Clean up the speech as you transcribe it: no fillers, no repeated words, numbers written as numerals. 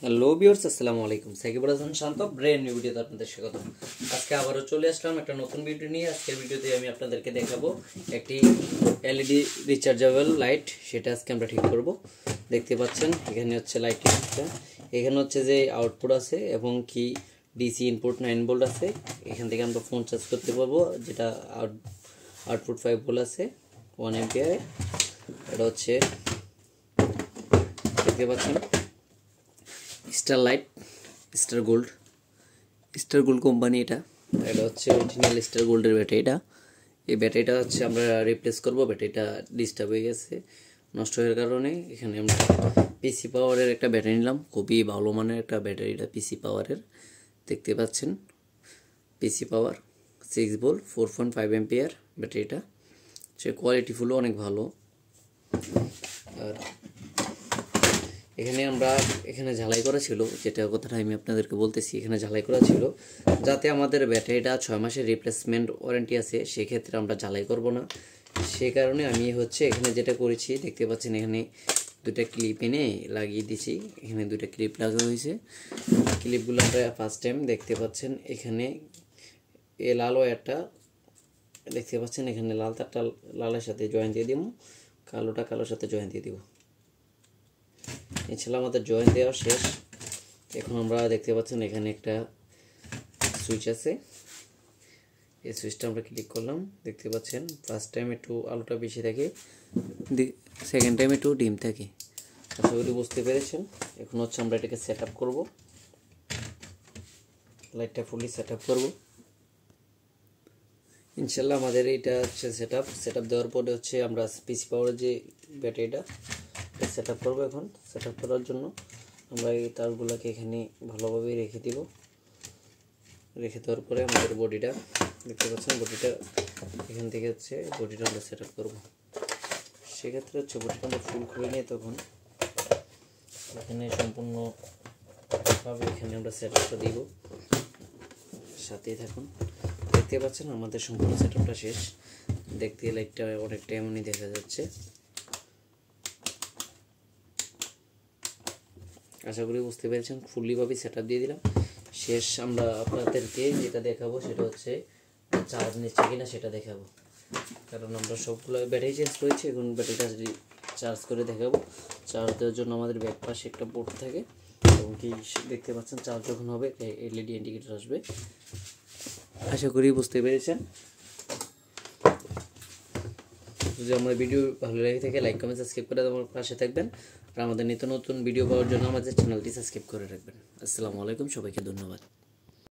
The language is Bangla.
হ্যালো ভিউয়ার্স, আসসালামু আলাইকুম। সাকিবুল হাসান শান্ত ব্র্যান্ড নিউ ভিডিওতে আপনাদের স্বাগত। আজকে আবারও চলে আসলাম একটা নতুন ভিডিও নিয়ে। আজকের ভিডিওতে আমি আপনাদেরকে দেখাবো একটি এলইডি রিচার্জেবল লাইট, সেটা আজকে আমরা ঠিক করব। দেখতে পাচ্ছেন এখানে হচ্ছে লাইটটা, এখানে হচ্ছে যে আউটপুট আছে এবং কি ডিসি ইনপুট 9 ভোল্ট আছে। এখান থেকে আমরা ফোন চার্জ করতে পারবো, যেটা আউটপুট 5 ভোল্ট আছে 1 এম্পিয়ারে। এটা হচ্ছে দেখতে পাচ্ছেন star light, star gold company. এটা হচ্ছে অরিজিনাল স্টার গোল্ডের ব্যাটারি। এই ব্যাটারিটা হচ্ছে আমরা রিপ্লেস করব। ব্যাটারিটা ডিস্টার্ব হয়ে গেছে নষ্ট হওয়ার কারণে। এখানে আমরা পিসি পাওয়ারের একটা ব্যাটারি নিলাম, খুবই ভালো মানের একটা ব্যাটারিটা পিসি পাওয়ারের। দেখতে পাচ্ছেন পিসি পাওয়ার 6 ভোল্ট 4.5 এম্পিয়ার ব্যাটারিটা, সে কোয়ালিটি ফুলও অনেক ভালো। আর এখানে ঝালাই করা ছিল, যেটা কথাটা আমি আপনাদেরকে বলতেছি, এখানে ঝালাই করা ছিল যাতে আমাদের ব্যাটারিটা 6 মাসের রিপ্লেসমেন্ট ওয়ারেন্টি আছে, সেক্ষেত্রে আমরা ঝালাই করব না। সে কারণে আমি এখানে যেটা করেছি, দেখতে পাচ্ছেন এখানে দুটা ক্লিপ এনে লাগিয়ে দিয়েছি। এখানে দুটা ক্লিপ লাগানো হয়েছে। ক্লিপগুলো আমরা ফার্স্ট টাইম দেখতে পাচ্ছেন এখানে লাল ওয়্যারটা দেখতে পাচ্ছেন, এখানে লাল তারটা লালের সাথে জয়েন দিয়ে দিব, কালোটা কালোর সাথে জয়েন দিয়ে দিব। এছাড়া আমাদের জয়েন দেওয়া শেষ। এখন আমরা দেখতে পাচ্ছেন এখানে একটা সুইচ আছে, এই সুইচটা আমরা ক্লিক করলাম। দেখতে পাচ্ছেন ফার্স্ট টাইম একটু আলোটা বেশি থাকে, সেকেন্ড টাইম একটু ডিম থাকে। আশা করি বুঝতে পেরেছেন। এখন হচ্ছে আমরা এটাকে সেট আপ করবো, লাইটটা ফুলি সেট আপ করবো ইনশাল্লাহ। আমাদের এটা হচ্ছে সেট আপ দেওয়ার পরে হচ্ছে আমরা পিসি পাওয়ারের যে ব্যাটারিটা সেট আপ করবো। এখন সেট আপ করার জন্য আমরা এই তারগুলোকে এখানে ভালোভাবে রেখে দিব। রেখে দেওয়ার পরে আমাদের বডিটা দেখতে পাচ্ছেন, বডিটা এখান থেকে হচ্ছে বডিটা আমরা সেট আপ করবো। সেক্ষেত্রে হচ্ছে বডিটা আমরা ফুল করে নিয়ে তখন এখানে সম্পূর্ণভাবে এখানে আমরা সেট আপটা দিব। সাথেই থাকুন। দেখতে পাচ্ছেন আমাদের সম্পূর্ণ সেট আপটা শেষ। দেখতে লাইটটা অনেকটা এমনই দেখা যাচ্ছে। আশা করি বুঝতে পেরেছেন। ফুললিভাবে সেট আপ দিয়ে দিলাম। শেষ আমরা আপনাদেরকে যেটা দেখাবো সেটা হচ্ছে চার্জ নিচ্ছে কিনা সেটা দেখাবো, কারণ আমরা সবগুলো ব্যাটারি চেঞ্জ করেছি। এখন ব্যাটারিটা চার্জ করে দেখাবো। চার্জ দেওয়ার জন্য আমাদের ব্যাক পাশে একটা পোর্ট থাকে এবং কি দেখতে পাচ্ছেন চার্জ যখন হবে এলইডি ইন্ডিকেটর আসবে। আশা করি বুঝতে পেরেছেন। যদি আমার ভিডিও ভালো লাগে থাকে লাইক কমেন্ট সাবস্ক্রাইব করে আমার পাশে থাকবেন। আর আমাদের নিত্য নতুন ভিডিও পাওয়ার জন্য আমাদের চ্যানেলটি সাবস্ক্রাইব করে রাখবেন। আসসালামু আলাইকুম, সবাইকে ধন্যবাদ।